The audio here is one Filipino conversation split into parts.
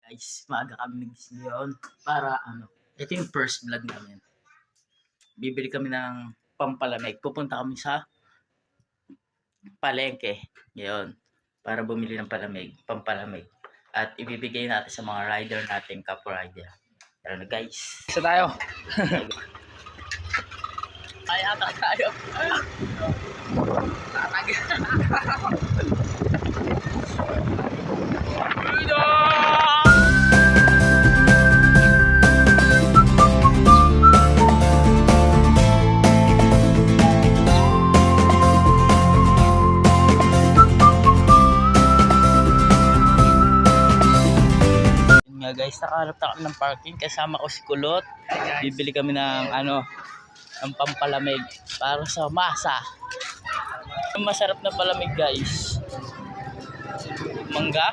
Guys, maaga kami nagising ngayon para ito yung first vlog namin. Bibili kami ng pampalamig. Pupunta kami sa palengke ngayon para bumili ng pampalamig. At ibibigay natin sa mga rider natin, kapwa rider. Tara na guys. Isa tayo. Ay, ata tayo. Tatag. Guys, nakahanap na kami ng parking kasama ko si Kulot. Bibili kami ng ng pampalamig para sa masa. Masarap na palamig guys. Mangga,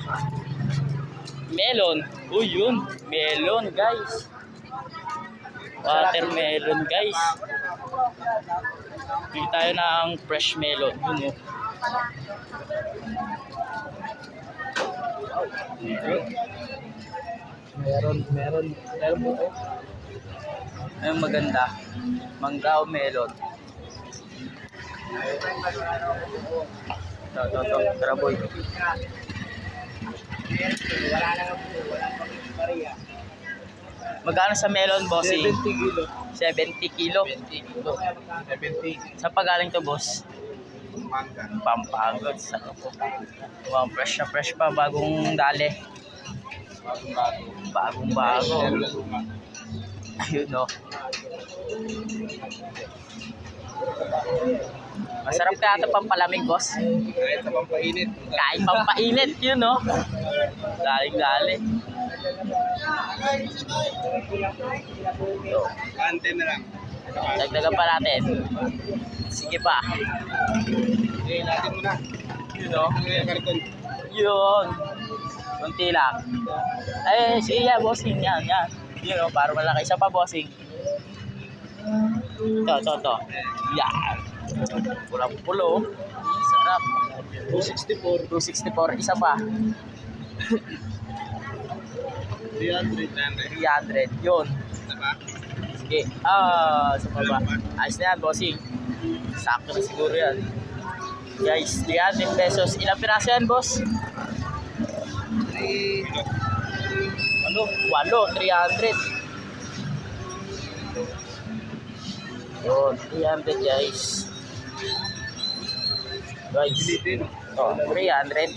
melon. Uy, yun, melon guys. Watermelon guys. Bili tayo ng fresh melon. Yun Meron po. Ayun, maganda. Mangga o melon. Ito. Tara boy. Magkano sa melon, bossing? 70 kilo. 70. Sa pagaling to, boss? Pampanga. Wow, fresh na fresh pa. Bagong dali. Bagong-bago. Ayun o. Masarap kaya ito pampalamig, boss. Kahit sa pampainit. Kahit pampainit, yun o. Galing-galing. Kante na lang. Dagdagan pa natin. Sige pa. Okay, natin muna. Yun o. Karton. Yun. Kunti lang. Ay, siya, bossing. Yan. Yun o, para malaki. Isa pa, bossing. Ito. Yan. Pulang-pulo. Sarap. 264. Isa pa. 300. Yun. Sige. Sa baba. Ayos na yan, bossing. Sakto na siguro yan. Guys, 300 pesos. Ilang piraso yan, boss? 300. Yun, 300 guys. Oh, 300.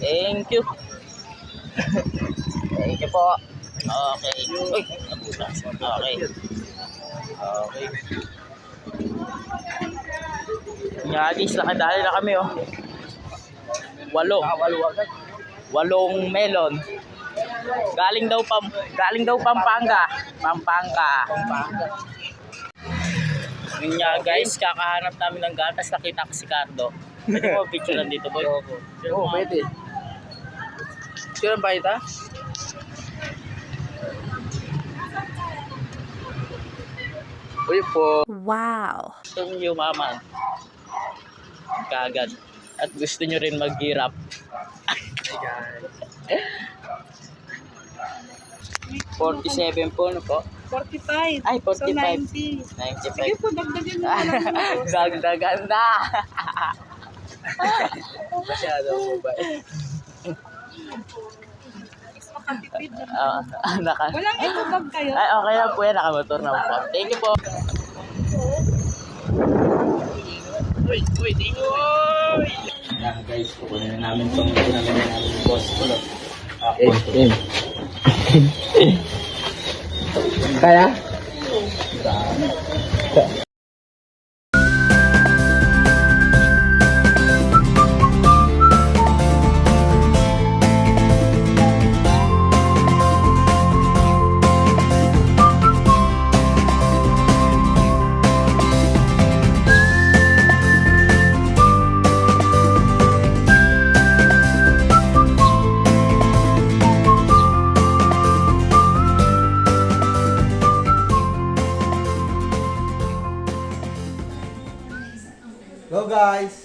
Thank you. Thank you po. Okay. Uy, nabutas. Okay. Guys, nakadali na kami oh. 8 melon. Galing daw Pampanga. Yun nga guys, kakahanap namin ng gatas, nakita ko si Cardo. Pwede mo picture lang dito, boy? Oo, pwede. Sino ba ito? Uy po. Wow. Gusto nyo yumaman kagad at gusto nyo rin maghirap. Hey guys. 47 po, no po? 45. Ay, 45. So 90. 95. Sige po, dagdagan mo na lang. Dagdagan na. Masyado po ba? Makatipid na. Walang itubag kayo. Ay, okay lang po yan. Nakamotor na po. Thank you po. Uy, thank you. Guys, kukunin na namin itong pinalagay namin boss ko. Kaya? guys.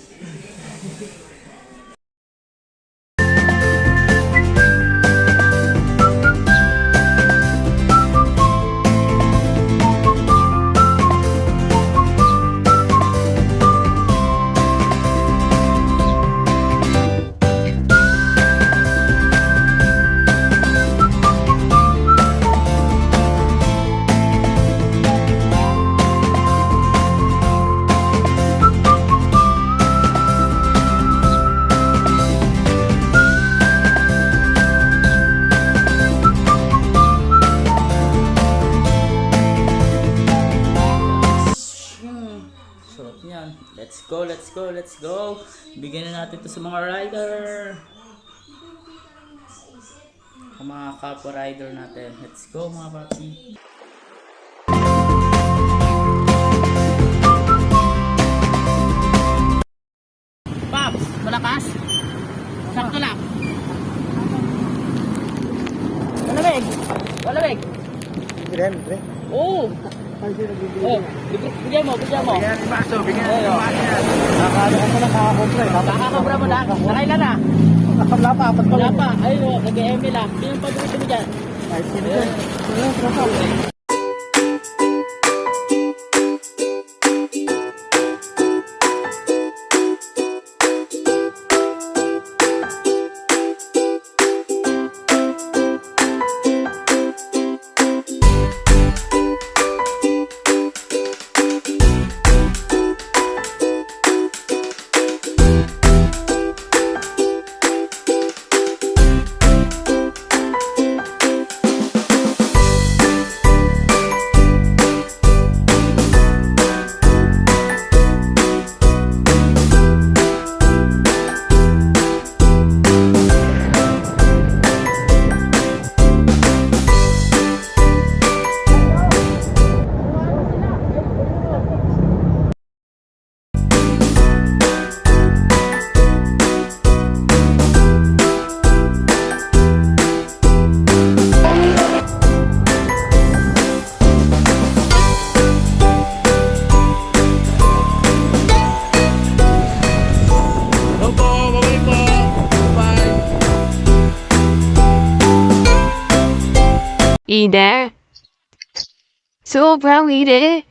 Sarap yan. Let's go, let's go, let's go. Bigyan na natin to sa mga rider. Ang mga kapwa rider natin. Let's go mga papi. Paps, malakas? Sakto lang. Malamig. Malamig. Libre. Oo. Oh, bigyan mo, bigyan mo. Bigyan ni Maso, bigyan ni Maso. Nakakano ko na kakakumpra. Kakakumpra mo na. Nakailan na? Wala pa, apat Wala pa. Ayun o, nag-ML lang. Sino yung paborito mo dyan? Ay, sino dyan? Wala. 이래. 소brang ire.